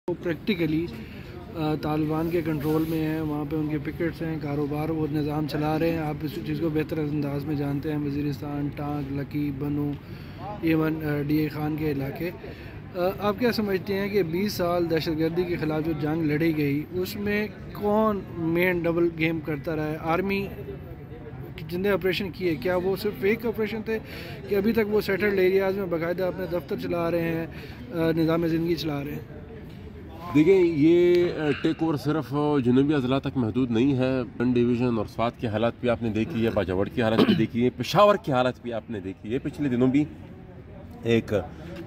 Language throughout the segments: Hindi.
वो प्रैक्टिकली तालिबान के कंट्रोल में है, वहाँ पे उनके पिकेट्स हैं, कारोबार वो निज़ाम चला रहे हैं। आप इस चीज़ को बेहतर अंदाज में जानते हैं, वज़ीरिस्तान, टांग, लकी, बनू, एवन DA खान के इलाके। आप क्या समझते हैं कि 20 साल दहशतगर्दी के ख़िलाफ़ जो जंग लड़ी गई उसमें कौन मेन डबल गेम करता रहा है? आर्मी जितने ऑपरेशन किए, क्या वो सिर्फ फेक ऑपरेशन थे कि अभी तक वो सेटल्ड एरियाज़ में बाकायदा अपने दफ्तर चला रहे हैं, निज़ाम ज़िंदगी चला रहे हैं? देखिए, ये टेक ओवर सिर्फ जनूबी अजला तक महदूद नहीं है। गन डिवीज़न और स्वात की हालत भी आपने देखी है, बाजावड़ की हालत भी देखी है, पेशावर की हालत भी आपने देखी है। पिछले दिनों भी एक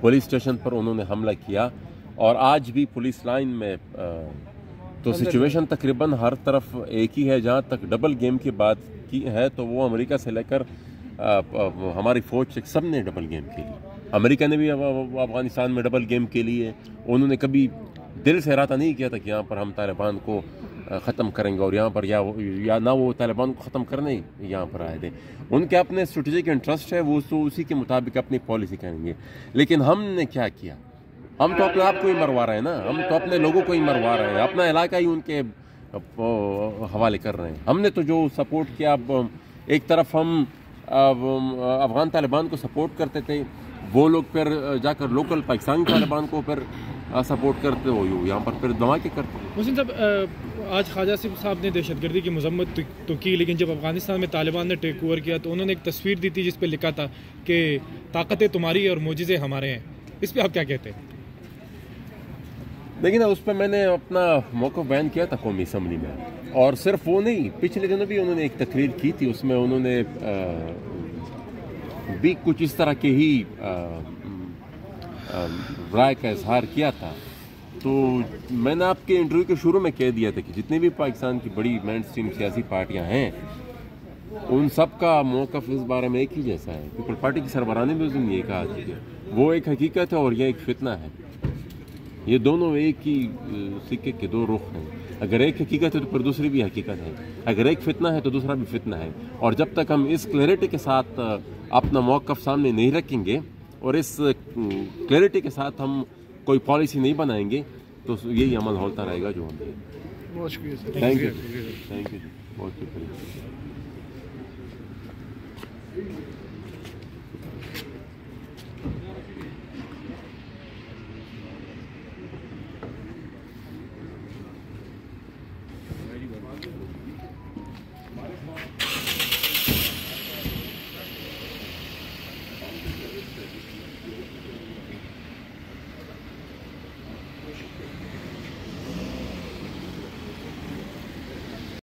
पुलिस स्टेशन पर उन्होंने हमला किया और आज भी पुलिस लाइन में तो सिचुएशन तकरीबन हर तरफ एक ही है। जहाँ तक डबल गेम की बात की है तो वो अमेरिका से लेकर हमारी फ़ौज तक सब ने डबल गेम के लिए। अमेरिका ने भी अफगानिस्तान में डबल गेम के लिए उन्होंने कभी दिल से इरादा नहीं किया था कि यहाँ पर हम तालिबान को ख़त्म करेंगे और यहाँ पर या ना वो तालिबान को ख़त्म करने यहाँ पर आए थे। उनके अपने स्ट्रेटेजिक इंटरेस्ट है, वो तो उसी के मुताबिक अपनी पॉलिसी करेंगे। लेकिन हमने क्या किया? हम तो अपने आप को ही मरवा रहे हैं ना, हम तो अपने लोगों को ही मरवा रहे हैं, अपना इलाका ही उनके हवाले कर रहे हैं। हमने तो जो सपोर्ट किया, अब एक तरफ हम अफ़गान तालिबान को सपोर्ट करते थे, वो लोग फिर जाकर लोकल पाकिस्तानी तालिबान को फिर सपोर्ट करते हो, यहाँ पर फिर धमाके करते हैं। मुहसिन साहब, आज ख्वाजा साहब ने दहशतगर्दी की मजम्मत तो की, लेकिन जब अफगानिस्तान में तालिबान ने टेक ओवर किया तो उन्होंने एक तस्वीर दी थी जिस पे लिखा था कि ताकतें तुम्हारी और मोजिज़े हमारे हैं। इस पर आप क्या कहते हैं? लेकिन उस पर मैंने अपना मौक़िफ़ बयान किया था कौमी असम्बली में, और सिर्फ वो नहीं, पिछले दिनों भी उन्होंने एक तकरीर की थी, उसमें उन्होंने भी कुछ इस तरह के ही राय का इजहार किया था। तो मैंने आपके इंटरव्यू के शुरू में कह दिया था कि जितने भी पाकिस्तान की बड़ी मेन स्ट्रीम सियासी पार्टियां हैं उन सब का मौक़िफ़ इस बारे में एक ही जैसा है। पीपल पार्टी की सरबराह ने भी उस दिन ये कहा कि वो एक हकीकत है और यह एक फितना है। ये दोनों एक ही सिक्के के दो रुख हैं। अगर एक हकीकत है तो फिर दूसरी भी हकीकत है, अगर एक फितना है तो दूसरा भी फितना है। और जब तक हम इस क्लैरिटी के साथ अपना मौक़िफ़ सामने नहीं रखेंगे और इस क्लैरिटी के साथ हम कोई पॉलिसी नहीं बनाएंगे तो यही अमल होता रहेगा जो हम। बहुत शुक्रिया। थैंक यू, बहुत शुक्रिया।